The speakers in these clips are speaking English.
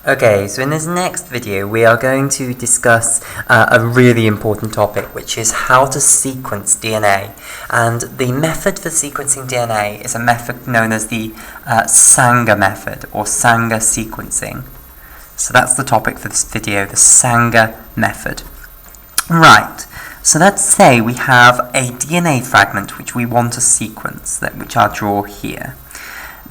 Okay, so in this next video we are going to discuss a really important topic, which is how to sequence DNA. And the method for sequencing DNA is a method known as the Sanger method, or Sanger sequencing. So that's the topic for this video, the Sanger method. Right, so let's say we have a DNA fragment which we want to sequence, which I'll draw here.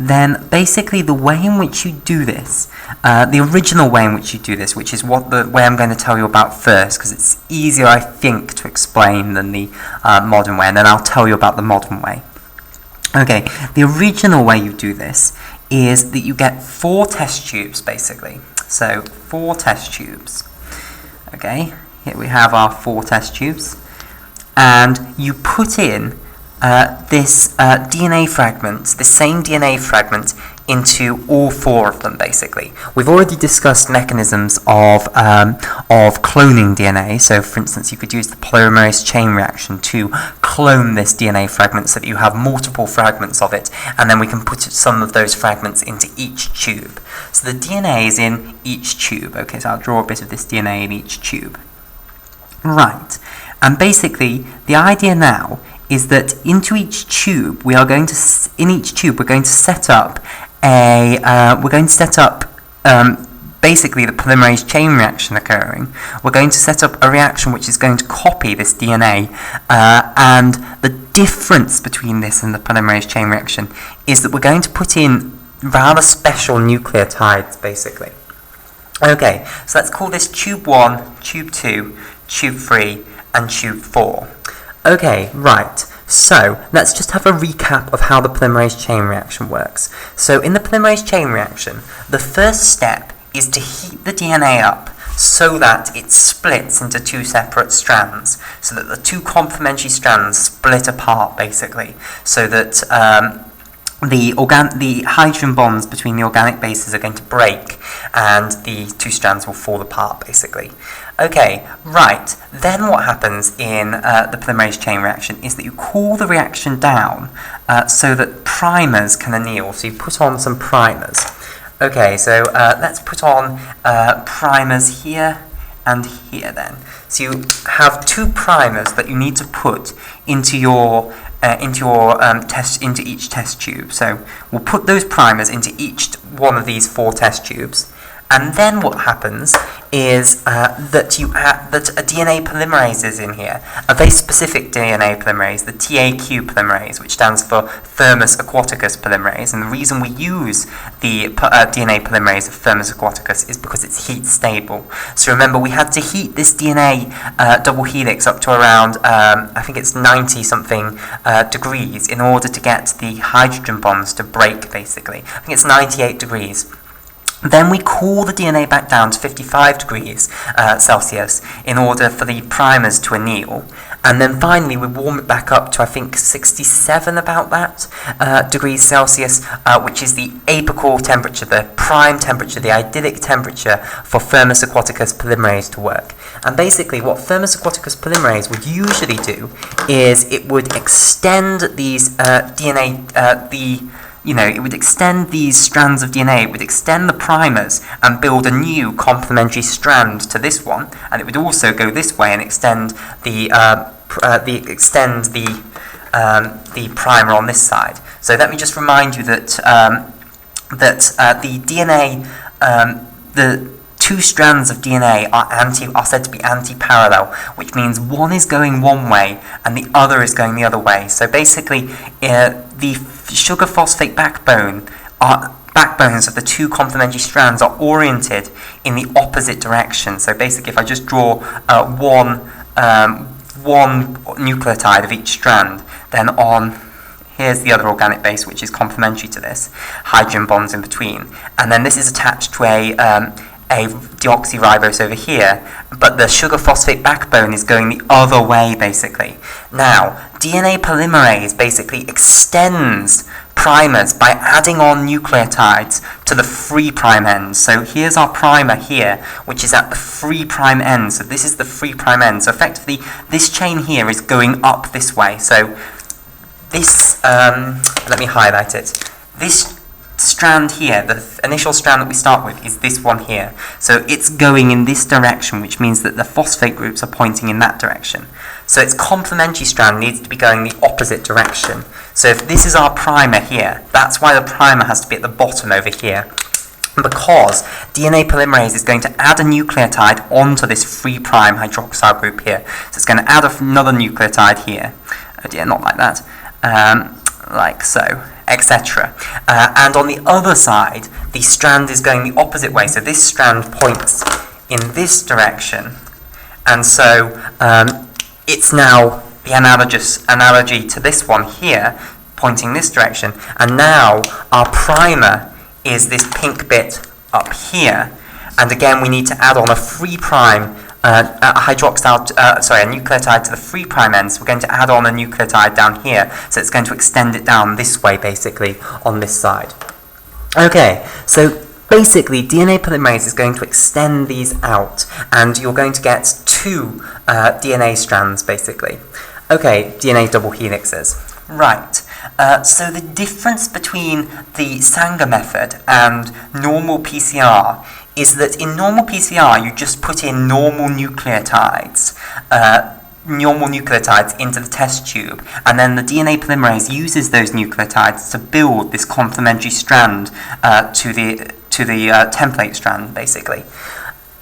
Then basically the way in which you do this, the original way in which you do this, which is what the way I'm going to tell you about first, because it's easier, I think, to explain than the modern way, and then I'll tell you about the modern way. Okay, the original way you do this is that you get 4 test tubes, basically. So 4 test tubes. Okay, here we have our 4 test tubes, and you put in this DNA fragment, the same DNA fragment, into all 4 of them, basically. We've already discussed mechanisms of cloning DNA. So, for instance, you could use the polymerase chain reaction to clone this DNA fragment so that you have multiple fragments of it, and then we can put some of those fragments into each tube. So the DNA is in each tube. Okay, so I'll draw a bit of this DNA in each tube. Right, and basically, the idea now is that into each tube we are going to we're going to set up basically the polymerase chain reaction occurring. We're going to set up a reaction which is going to copy this DNA, and the difference between this and the polymerase chain reaction is that we're going to put in rather special nucleotides, basically. Okay, so let's call this tube 1, tube 2, tube 3, and tube 4. Okay, right, so let's just have a recap of how the polymerase chain reaction works. So in the polymerase chain reaction, the first step is to heat the DNA up so that it splits into 2 separate strands, so that the 2 complementary strands split apart, basically, so that the hydrogen bonds between the organic bases are going to break and the 2 strands will fall apart, basically. Okay, right, then what happens in the polymerase chain reaction is that you cool the reaction down so that primers can anneal. So you put on some primers. Okay, so let's put on primers here and here then. So you have 2 primers that you need to put into each test tube. So we'll put those primers into each one of these 4 test tubes, and then what happens is that a DNA polymerase is in here, a very specific DNA polymerase, the TAQ polymerase, which stands for Thermus Aquaticus polymerase. And the reason we use the DNA polymerase of Thermus Aquaticus is because it's heat stable. So remember, we had to heat this DNA double helix up to around, I think it's 90 something degrees in order to get the hydrogen bonds to break, basically. I think it's 98 degrees. Then we cool the DNA back down to 55 degrees Celsius in order for the primers to anneal. And then finally we warm it back up to, I think, 67 about that degrees Celsius, which is the apical temperature, the prime temperature, the idyllic temperature for Thermus Aquaticus polymerase to work. And basically what Thermus Aquaticus polymerase would usually do is it would extend these it would extend these strands of DNA, it would extend the primers and build a new complementary strand to this one, and it would also go this way and extend the primer on this side. So let me just remind you that the DNA, the 2 strands of DNA are said to be anti-parallel, which means one is going one way and the other is going the other way. So basically, the sugar phosphate backbones of the 2 complementary strands are oriented in the opposite direction. So basically, if I just draw one nucleotide of each strand, then here's the other organic base, which is complementary to this, hydrogen bonds in between, and then this is attached to a deoxyribose over here, but the sugar phosphate backbone is going the other way, basically. Now, DNA polymerase basically extends primers by adding on nucleotides to the 3' end. So here's our primer here, which is at the 3' end. So this is the 3' end. So effectively, this chain here is going up this way. So this, let me highlight it. This strand here, the initial strand that we start with, is this one here. So it's going in this direction, which means that the phosphate groups are pointing in that direction. So its complementary strand needs to be going the opposite direction. So if this is our primer here, that's why the primer has to be at the bottom over here. Because DNA polymerase is going to add a nucleotide onto this 3' hydroxyl group here. So it's going to add another nucleotide here. Oh dear, not like that. Like so, etc. And on the other side, the strand is going the opposite way. So this strand points in this direction. And so it's now the analogy to this one here, pointing this direction. And now our primer is this pink bit up here, and again we need to add on a 3' nucleotide to the 3' end. So we're going to add on a nucleotide down here, so it's going to extend it down this way, basically on this side. Okay, so basically DNA polymerase is going to extend these out, and you're going to get 2 DNA strands, basically. Okay, DNA double helixes. Right. So the difference between the Sanger method and normal PCR is that in normal PCR you just put in normal nucleotides into the test tube, and then the DNA polymerase uses those nucleotides to build this complementary strand to the template strand, basically.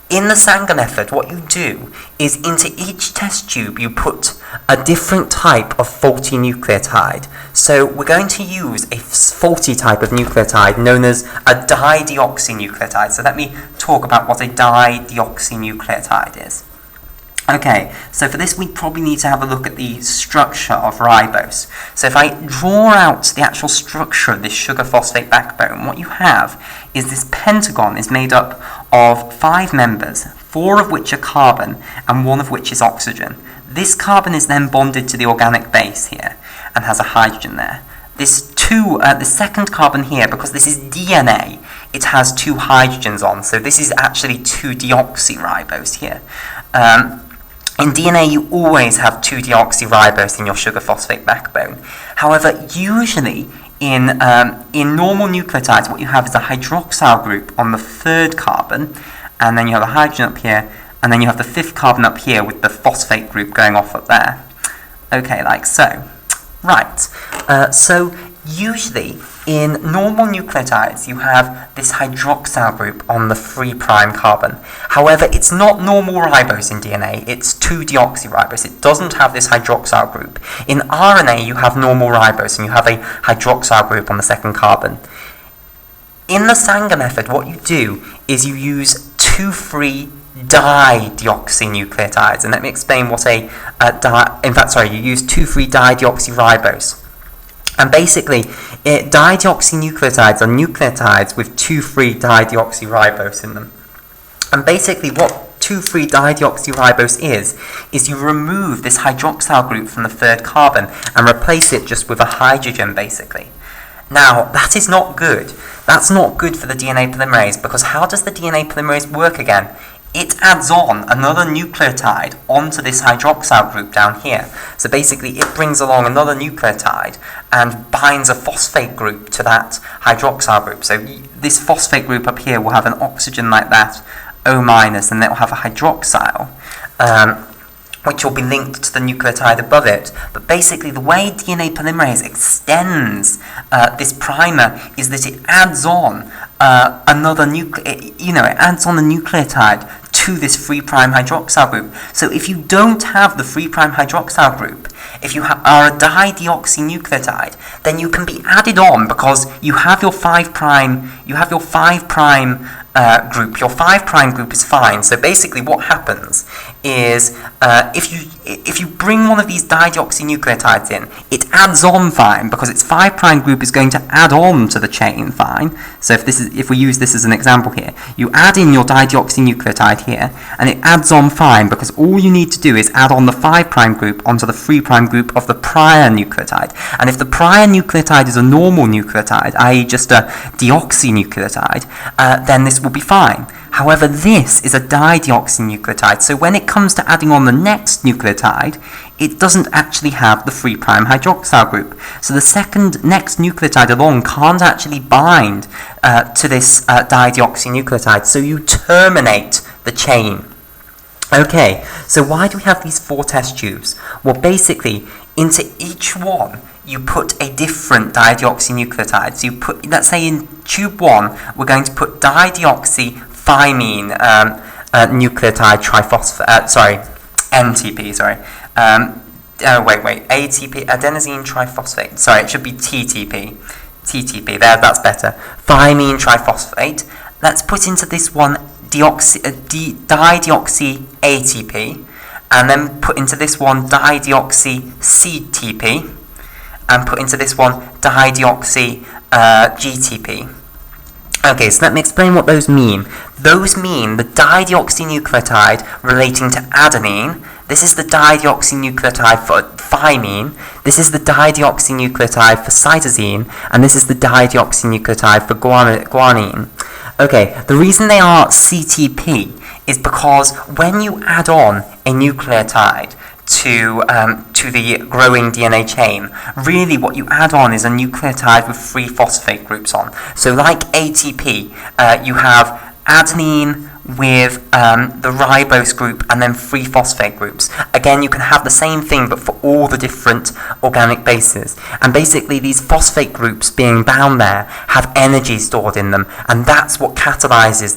In the Sanger method, what you do is into each test tube you put a different type of faulty nucleotide. So we're going to use a faulty type of nucleotide known as a dideoxynucleotide. So let me talk about what a dideoxynucleotide is. Okay, so for this we probably need to have a look at the structure of ribose. So if I draw out the actual structure of this sugar phosphate backbone, what you have is this pentagon is made up of 5 members, 4 of which are carbon and 1 of which is oxygen. This carbon is then bonded to the organic base here and has a hydrogen there. The second carbon here, because this is DNA, it has 2 hydrogens on, so this is actually 2-deoxyribose here. In DNA, you always have 2-deoxyribose in your sugar phosphate backbone. However, usually in normal nucleotides, what you have is a hydroxyl group on the 3rd carbon, and then you have a hydrogen up here, and then you have the 5th carbon up here with the phosphate group going off up there. Okay, like so. Right. So usually in normal nucleotides, you have this hydroxyl group on the 3' carbon. However, it's not normal ribose in DNA, it's 2-deoxyribose. It doesn't have this hydroxyl group. In RNA, you have normal ribose, and you have a hydroxyl group on the 2nd carbon. In the Sanger method, what you do is you use 2 free dideoxynucleotides. And let me explain what you use 2 free dideoxyribose. And basically, dideoxynucleotides are nucleotides with 2 free dideoxyribose in them. And basically what 2 free dideoxyribose is you remove this hydroxyl group from the 3rd carbon and replace it just with a hydrogen, basically. Now, that is not good. That's not good for the DNA polymerase, because how does the DNA polymerase work again? It adds on another nucleotide onto this hydroxyl group down here. So basically it brings along another nucleotide and binds a phosphate group to that hydroxyl group. So this phosphate group up here will have an oxygen like that, O-, and then it will have a hydroxyl, which will be linked to the nucleotide above it. But basically the way DNA polymerase extends this primer is that it adds on another it adds on a nucleotide to this 3' hydroxyl group. So if you don't have the 3' hydroxyl group, if you are a dideoxynucleotide, then you can be added on because you have your 5' group. Your 5' group is fine. So basically what happens is if you bring one of these dideoxynucleotides in, it adds on fine because its 5' group is going to add on to the chain fine. So if we use this as an example here, you add in your dideoxynucleotide here, and it adds on fine because all you need to do is add on the 5' group onto the 3' group of the prior nucleotide. And if the prior nucleotide is a normal nucleotide, i.e. just a deoxynucleotide, then this will be fine. However, this is a dideoxynucleotide, so when it comes to adding on the next nucleotide, it does't actually have the 3' hydroxyl group. So the next nucleotide along can't actually bind to this dideoxynucleotide, so you terminate the chain. Okay, so why do we have these 4 test tubes? Well, basically, into each one, you put a different dideoxynucleotide. So you put, let's say in tube 1, we're going to put dideoxythymine nucleotide triphosphate, NTP, ATP, adenosine triphosphate. Sorry, it should be TTP. TTP, that's better. Thymine triphosphate. Let's put into this one dideoxy ATP, and then put into this one dideoxy CTP, and put into this one dideoxy GTP. Okay, so let me explain what those mean. Those mean the dideoxynucleotide relating to adenine. This is the dideoxynucleotide for thymine. This is the dideoxynucleotide for cytosine, and this is the dideoxynucleotide for guanine. Okay, the reason they are CTP is because when you add on a nucleotide to the growing DNA chain, really what you add on is a nucleotide with 3 phosphate groups on. So like ATP, you have adenine with the ribose group and then 3 phosphate groups. Again, you can have the same thing but for all the different organic bases. And basically these phosphate groups being bound there have energy stored in them, and that's what catalyzes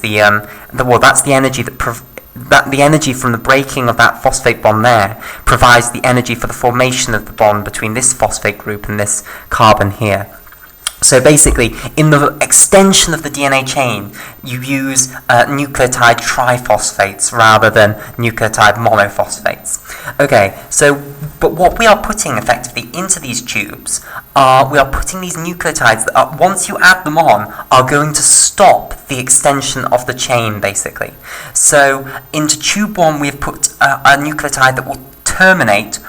that's the energy the energy from the breaking of that phosphate bond there provides the energy for the formation of the bond between this phosphate group and this carbon here. So basically, in the extension of the DNA chain, you use nucleotide triphosphates rather than nucleotide monophosphates. Okay, but what we are putting effectively into these tubes we are putting these nucleotides that once you add them on, are going to stop the extension of the chain, basically. So into tube 1, we have put a nucleotide that will terminate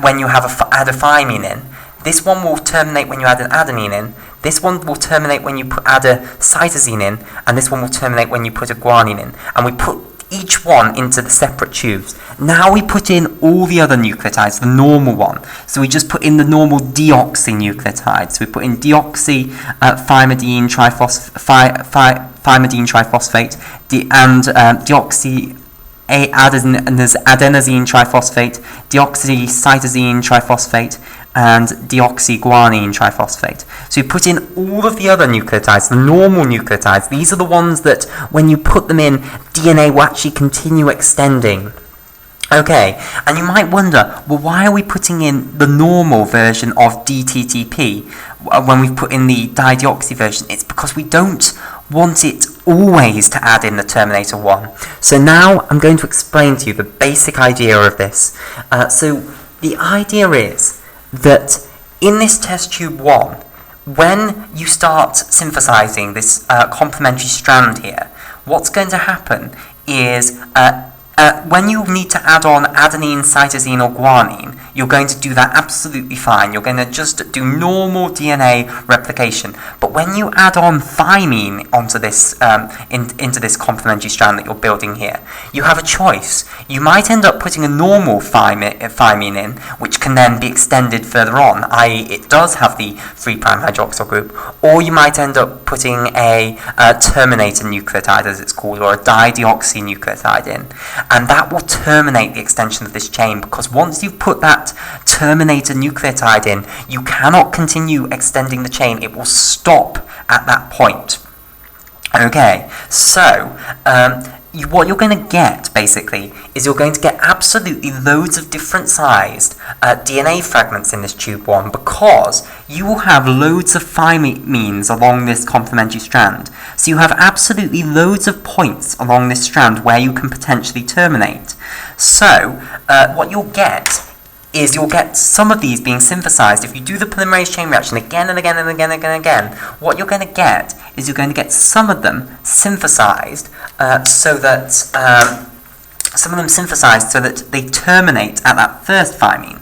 when you have add a thymine in. This one will terminate when you add an adenine in. This one will terminate when you add a cytosine in, and this one will terminate when you put a guanine in. And we put each one into the separate tubes. Now we put in all the other nucleotides, the normal one. So we just put in the normal deoxynucleotides. So we put in deoxythymidine triphosphate, and deoxy adenosine triphosphate, deoxycytosine triphosphate, and deoxyguanine triphosphate. So you put in all of the other nucleotides, the normal nucleotides. These are the ones that, when you put them in, DNA will actually continue extending. Okay, and you might wonder, well, why are we putting in the normal version of DTTP when we put in the dideoxy version? It's because we don't want it always to add in the terminator 1. So now I'm going to explain to you the basic idea of this. So the idea is that in this test tube 1, when you start synthesizing this complementary strand here, what's going to happen is when you need to add on adenine, cytosine, or guanine, you're going to do that absolutely fine. You're going to just do normal DNA replication. But when you add on thymine onto this into this complementary strand that you're building here, you have a choice. You might end up putting a normal thymine in, which can then be extended further on, i.e. it does have the 3' hydroxyl group, or you might end up putting a terminator nucleotide, as it's called, or a dideoxynucleotide in. And that will terminate the extension of this chain, because once you've put that terminator nucleotide in, you cannot continue extending the chain. It will stop at that point. Okay, so what you're going to get, basically, is you're going to get absolutely loads of different sized DNA fragments in this tube 1, because you will have loads of thymines along this complementary strand. So you have absolutely loads of points along this strand where you can potentially terminate. So what you'll get is you'll get some of these being synthesized. If you do the polymerase chain reaction again and again and again and again, what you're going to get is you're going to get some of them synthesized so that they terminate at that first thymine.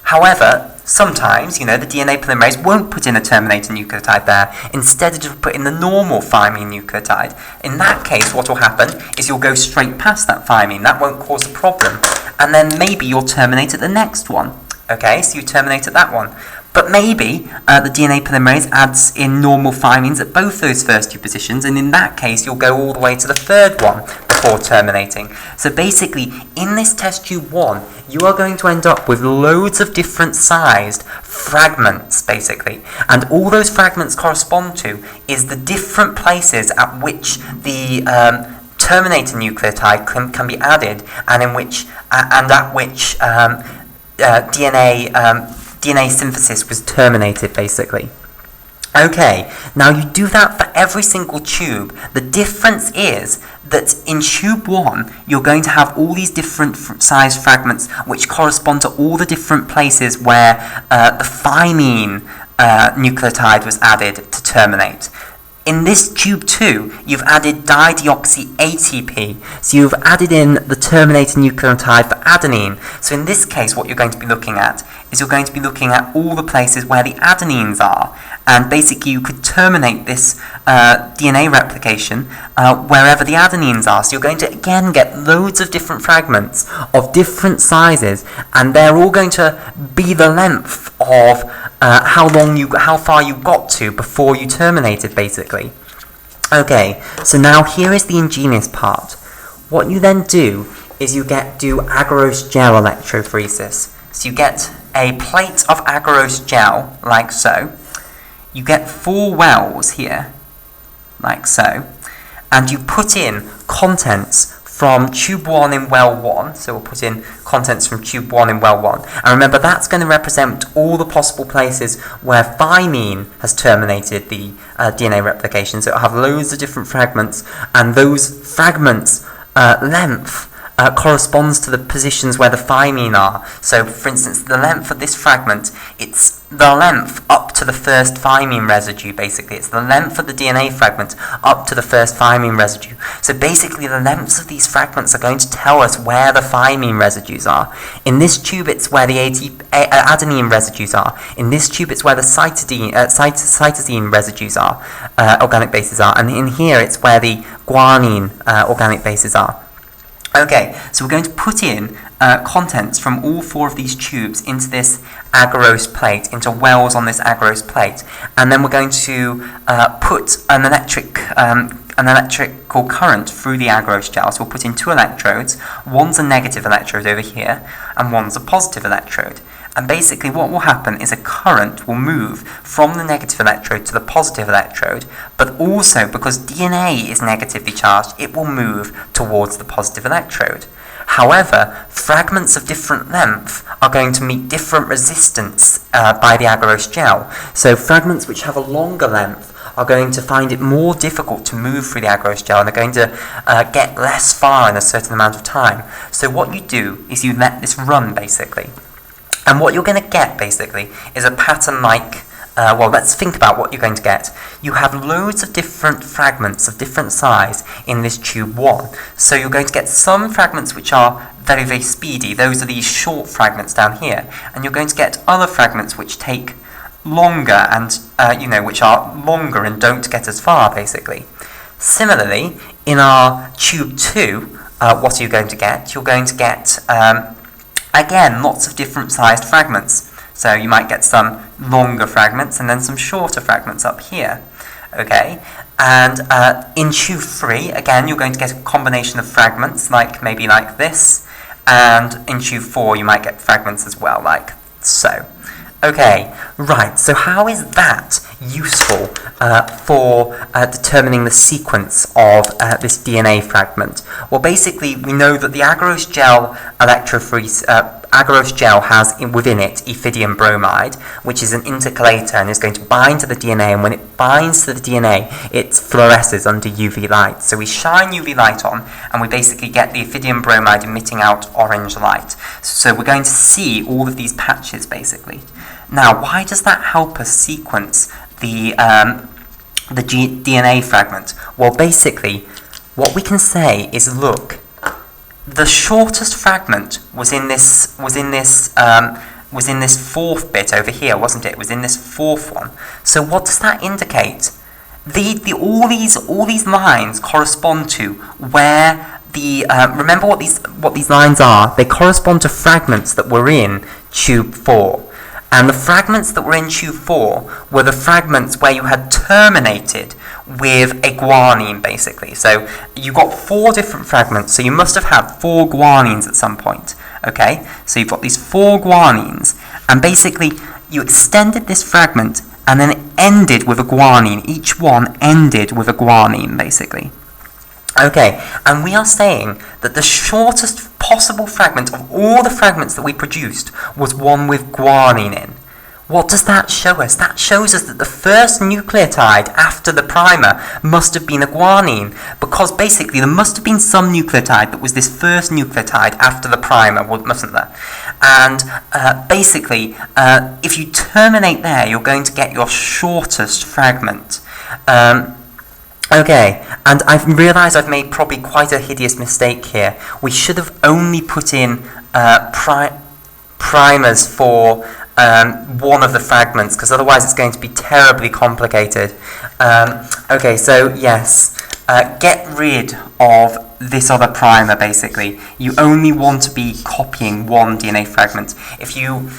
However, Sometimes, the DNA polymerase won't put in a terminator nucleotide there. Instead, it'll put in the normal thymine nucleotide. In that case, what will happen is you'll go straight past that thymine. That won't cause a problem. And then maybe you'll terminate at the next one. Okay, so you terminate at that one. But maybe the DNA polymerase adds in normal thymines at both those first two positions, and in that case, you'll go all the way to the third one before terminating. So basically, in this test tube 1, you are going to end up with loads of different sized fragments, basically. And all those fragments correspond to is the different places at which the terminator nucleotide can be added, and at which DNA synthesis was terminated, basically. Okay, now you do that for every single tube. The difference is that in tube 1, you're going to have all these different size fragments which correspond to all the different places where the thymine nucleotide was added to terminate. In this tube 2, you've added dideoxy ATP, so you've added in the terminator nucleotide for adenine. So in this case, what you're going to be looking at is you're going to be looking at all the places where the adenines are, and basically you could terminate this DNA replication wherever the adenines are. So you're going to again get loads of different fragments of different sizes, and they're all going to be the length of how far you got to before you terminated, basically. Okay, so now here is the ingenious part. What you then do is you do agarose gel electrophoresis. So you get a plate of agarose gel, like so. You get 4 wells here, like so, and you put in contents from tube 1 in well 1, so we'll put in contents from tube 1 in well 1, and remember that's going to represent all the possible places where thymine has terminated the DNA replication, so it'll have loads of different fragments, and those fragments' length corresponds to the positions where the thymine are. So, for instance, the length of this fragment, it's the length up to the first thymine residue, basically. It's the length of the DNA fragment up to the first thymine residue. So basically, the lengths of these fragments are going to tell us where the thymine residues are. In this tube, it's where the adenine residues are. In this tube, it's where the cytosine residues are, organic bases are. And in here, it's where the guanine organic bases are. Okay, so we're going to put in contents from all 4 of these tubes into this agarose plate, into wells on this agarose plate, and then we're going to put an electrical current through the agarose gel. So we'll put in 2 electrodes. One's a negative electrode over here, and one's a positive electrode. And basically what will happen is a current will move from the negative electrode to the positive electrode, but also because DNA is negatively charged, it will move towards the positive electrode. However, fragments of different length are going to meet different resistance by the agarose gel. So fragments which have a longer length are going to find it more difficult to move through the agarose gel, and they're going to get less far in a certain amount of time. So what you do is you let this run, basically. And what you're going to get, basically, is a pattern like, well, let's think about what you're going to get. You have loads of different fragments of different size in this tube 1. So you're going to get some fragments which are very, very speedy. Those are these short fragments down here. And you're going to get other fragments which take longer and, which are longer and don't get as far, basically. Similarly, in our tube 2, what are you going to get? You're going to get... again, lots of different sized fragments. So you might get some longer fragments and then some shorter fragments up here. Okay, and in tube 3, again, you're going to get a combination of fragments, maybe like this. And in tube 4, you might get fragments as well, like so. Okay, right, so how is that useful for determining the sequence of this DNA fragment? Well, basically, we know that the agarose gel agarose gel has within it ethidium bromide, which is an intercalator and is going to bind to the DNA, and when it binds to the DNA, it fluoresces under UV light. So we shine UV light on, and we basically get the ethidium bromide emitting out orange light. So we're going to see all of these patches, basically. Now, why does that help us sequence the DNA fragment? Well, basically, what we can say is, look, the shortest fragment was in this was in this fourth bit over here, wasn't it? It was in this fourth one. So what does that indicate? All these lines correspond to where the remember what these lines are. They correspond to fragments that were in tube 4. And the fragments that were in tube 4 were the fragments where you had terminated with a guanine, basically. So you got 4 different fragments, so you must have had 4 guanines at some point. Okay, so you've got these 4 guanines, and basically you extended this fragment and then it ended with a guanine. Each one ended with a guanine, basically. Okay, and we are saying that the shortest possible fragment of all the fragments that we produced was one with guanine in. What does that show us? That shows us that the first nucleotide after the primer must have been a guanine, because basically there must have been some nucleotide that was this first nucleotide after the primer, wasn't there? And basically, if you terminate there, you're going to get your shortest fragment. Okay, and I've realised I've made probably quite a hideous mistake here. We should have only put in primers for one of the fragments, because otherwise it's going to be terribly complicated. Okay, so yes, get rid of this other primer, basically. You only want to be copying one DNA fragment. If you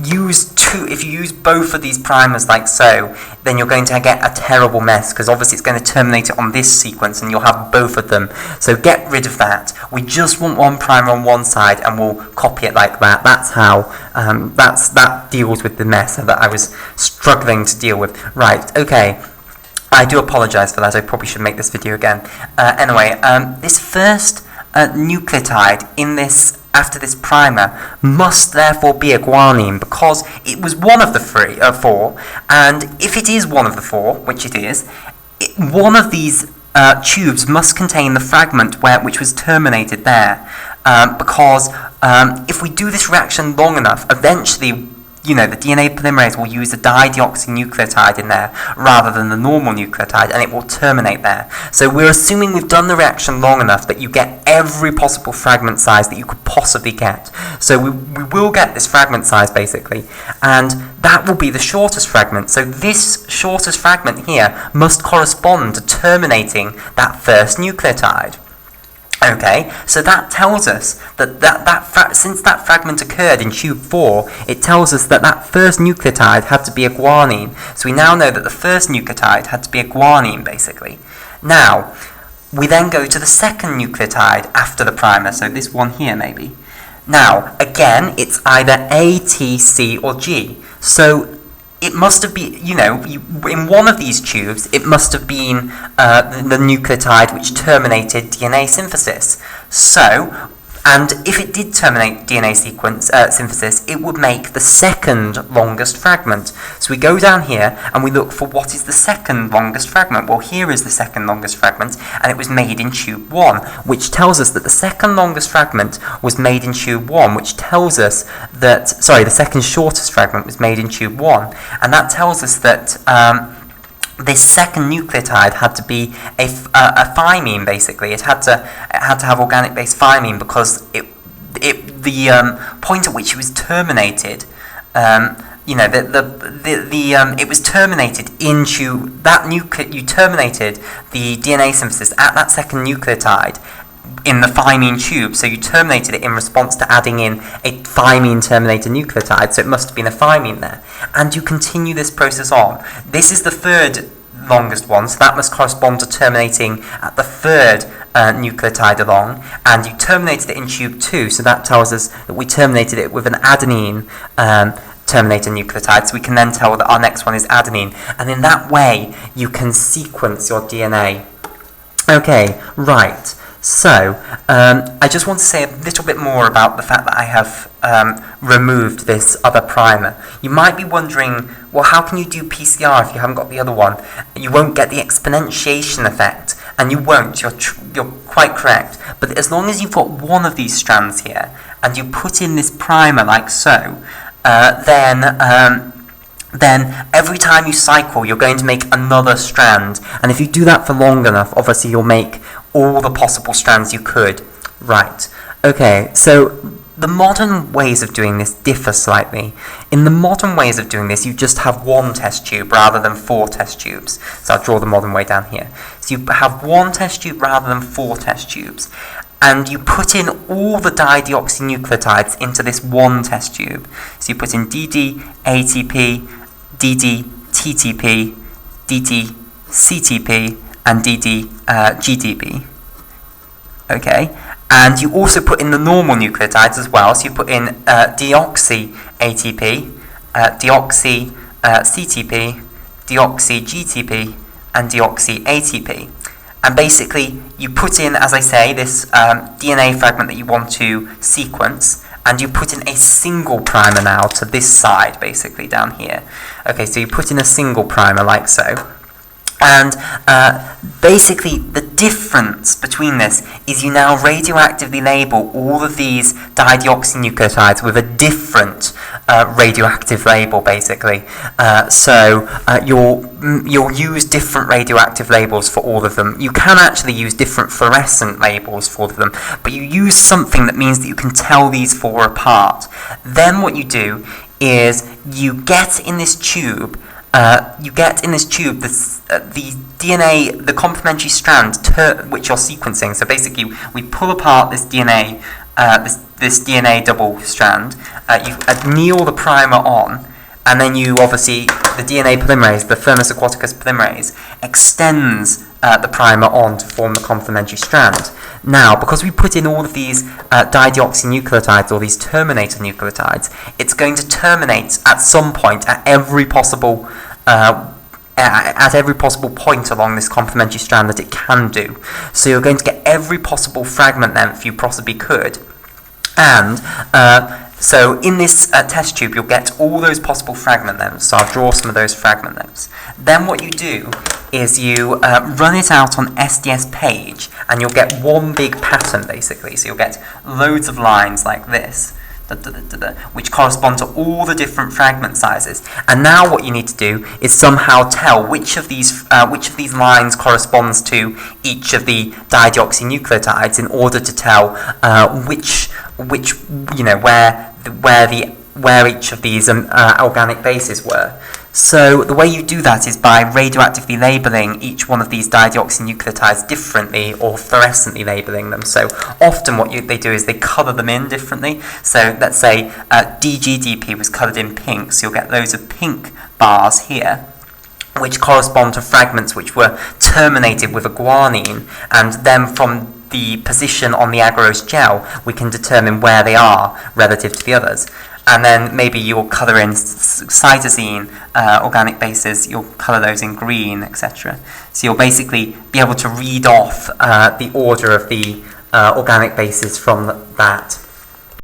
use both of these primers like so, then you're going to get a terrible mess, because obviously it's going to terminate it on this sequence and you'll have both of them. So get rid of that. We just want one primer on one side and we'll copy it like that. That's how, that deals with the mess that I was struggling to deal with. Right, okay. I do apologise for that. I probably should make this video again. Anyway, this first nucleotide in this after this primer must therefore be a guanine, because it was one of the 4, and if it is one of the 4, which it is, one of these tubes must contain the fragment which was terminated there, because if we do this reaction long enough, eventually, you know, the DNA polymerase will use a dideoxynucleotide in there rather than the normal nucleotide, and it will terminate there. So we're assuming we've done the reaction long enough that you get every possible fragment size that you could possibly get. So we will get this fragment size, basically, and that will be the shortest fragment. So this shortest fragment here must correspond to terminating that first nucleotide. Okay, so that tells us that since that fragment occurred in tube 4, it tells us that that first nucleotide had to be a guanine. So we now know that the first nucleotide had to be a guanine, basically. Now, we then go to the second nucleotide after the primer, so this one here maybe. Now, again, it's either A, T, C, or G. So it must have been, you know, in one of these tubes, it must have been the nucleotide which terminated DNA synthesis. So, and if it did terminate DNA synthesis, it would make the second longest fragment. So we go down here and we look for what is the second longest fragment. Well, here is the second longest fragment, and it was made in tube 1, which tells us that the second longest fragment was made in tube 1, which tells us that, sorry, the second shortest fragment was made in tube 1, and that tells us that this second nucleotide had to be a thymine, basically. It had to have organic base thymine, because the point at which it was terminated, you know, it was terminated into that you terminated the DNA synthesis at that second nucleotide in the thymine tube, so you terminated it in response to adding in a thymine terminated nucleotide, so it must have been a thymine there. And you continue this process on. This is the third longest one, so that must correspond to terminating at the third nucleotide along, and you terminated it in tube 2, so that tells us that we terminated it with an adenine terminator nucleotide, so we can then tell that our next one is adenine, and in that way you can sequence your DNA. Okay, right. So, I just want to say a little bit more about the fact that I have removed this other primer. You might be wondering, well, how can you do PCR if you haven't got the other one? You won't get the exponentiation effect, and you won't, you're quite correct. But as long as you've got one of these strands here, and you put in this primer like so, then every time you cycle, you're going to make another strand. And if you do that for long enough, obviously you'll make all the possible strands you could. Right. Okay, so the modern ways of doing this differ slightly. In the modern ways of doing this, you just have one test tube rather than 4 test tubes. So I'll draw the modern way down here. So you have one test tube rather than 4 test tubes. And you put in all the dideoxynucleotides into this one test tube. So you put in DD, ATP, DD, TTP, DD, CTP, and DD, GDP. Okay, and you also put in the normal nucleotides as well. So you put in deoxy ATP, deoxy CTP, deoxy GTP, and deoxy ATP. And basically, you put in, as I say, this DNA fragment that you want to sequence, and you put in a single primer now to this side, basically, down here. Okay, so you put in a single primer like so. And basically, the difference between this is you now radioactively label all of these dideoxynucleotides with a different radioactive label, basically. So you'll use different radioactive labels for all of them. You can actually use different fluorescent labels for all of them, but you use something that means that you can tell these 4 apart. Then what you do is you get in this tube the DNA, the complementary strand which you're sequencing. So basically, we pull apart this DNA, this DNA double strand. You anneal the primer on, and then you obviously, the DNA polymerase, the Firmus aquaticus polymerase, extends the primer on to form the complementary strand. Now, because we put in all of these dideoxynucleotides, or these terminator nucleotides, it's going to terminate at some point at every possible point along this complementary strand that it can do. So you're going to get every possible fragment length you possibly could. And so in this test tube, you'll get all those possible fragment lengths. So I'll draw some of those fragment lengths. Then what you do is you run it out on SDS page, and you'll get one big pattern, basically. So you'll get loads of lines like this, which correspond to all the different fragment sizes. And now what you need to do is somehow tell which of these lines corresponds to each of the dideoxynucleotides in order to tell where each of these organic bases were. So the way you do that is by radioactively labeling each one of these dideoxynucleotides differently, or fluorescently labeling them. So often what they do is they colour them in differently. So let's say DGDP was coloured in pink, so you'll get loads of pink bars here, which correspond to fragments which were terminated with a guanine, and then from the position on the agarose gel, we can determine where they are relative to the others. And then maybe you'll colour in cytosine organic bases, you'll colour those in green, etc. So you'll basically be able to read off the order of the organic bases from that.